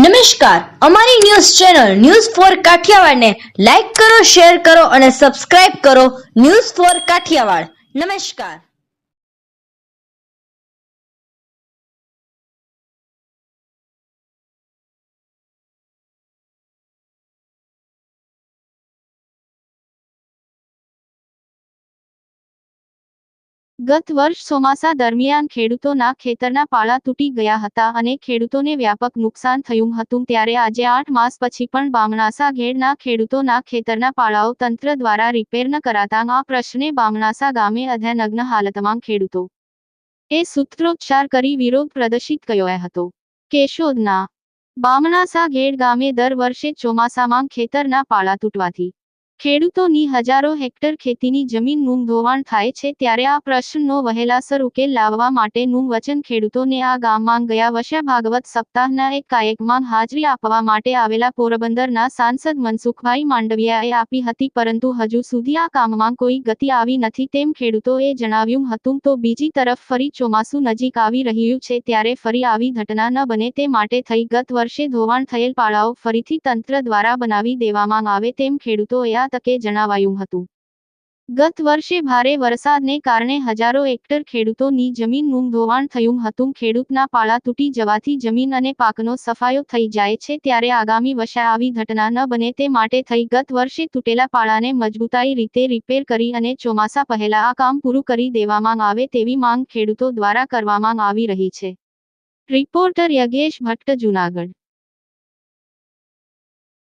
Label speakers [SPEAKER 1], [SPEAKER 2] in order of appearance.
[SPEAKER 1] નમસ્કાર, અમારી news channel news for કાઠિયાવાડને લાઈક કરો, શેર કરો અને સબસ્ક્રાઇબ કરો. News for Kathiyawad. નમસ્કાર.
[SPEAKER 2] ગત વર્ષ ચોમાસા દરમિયાન ખેડૂતોના ખેતરના પાળા તૂટી ગયા હતા અને ખેડૂતોને વ્યાપક નુકસાન થયું હતું. ત્યારે આજે 8 માસ પછી પણ બામણાસા ઘેડના ખેડૂતોના ખેતરના પાળાઓ તંત્ર દ્વારા રિપેર ન કરાતા આ પ્રશ્ને બામણાસા ગામે અધ્યાનગ્ન હાલતમાં ખેડૂતો એ સૂત્રોચ્ચાર કરી વિરોધ પ્રદર્શિત કર્યો હતો. કેશોદના બામણાસા ઘેડ ગામે દર વર્ષે ચોમાસામાં ખેતરના પાળા તૂટવાથી ખેડૂતોની હજારો હેક્ટર ખેતીની જમીનનું ધોવાણ થાય છે. ત્યારે આ પ્રશ્નનો વહેલાસર ઉકેલ લાવવા માટેનું વચન ખેડૂતોને આ ગામમાં ગયા વર્ષે ભાગવત સપ્તાહના એક કાર્યક્રમમાં હાજરી આપવા માટે આવેલા પોરબંદરના સાંસદ મનસુખભાઈ માંડવિયાએ આપી હતી, પરંતુ હજુ સુધી આ કામમાં કોઈ ગતિ આવી નથી તેમ ખેડૂતોએ જણાવ્યું હતું. તો બીજી તરફ ફરી ચોમાસું નજીક આવી રહ્યું છે ત્યારે ફરી આવી ઘટના ન બને તે માટે થઈ ગત વર્ષે ધોવાણ થયેલ પાળાઓ ફરીથી તંત્ર દ્વારા બનાવી દેવામાં આવે તેમ ખેડૂતોએ આ તકે જણાવાયું હતું. ગત વર્ષે ભારે વરસાદને કારણે હજારો હેક્ટર ખેડૂતોની જમીનનું ધોવાણ થયું હતું. ખેડૂતના પાળા તૂટી જવાથી જમીન અને પાકનો સફાયો થઈ જાય છે ત્યારે આગામી વર્ષે આવી ઘટના ન બને તે માટે થઈ ગત વર્ષે તૂટેલા પાળાને મજબૂતાઈ રીતે રિપેર કરી અને ચોમાસા પહેલા આ કામ પૂરું કરી દેવામાં આવે તેવી માંગ ખેડૂતો દ્વારા કરવામાં આવી રહી છે. રિપોર્ટર યજ્ઞેશ ભટ્ટ, જૂનાગઢ.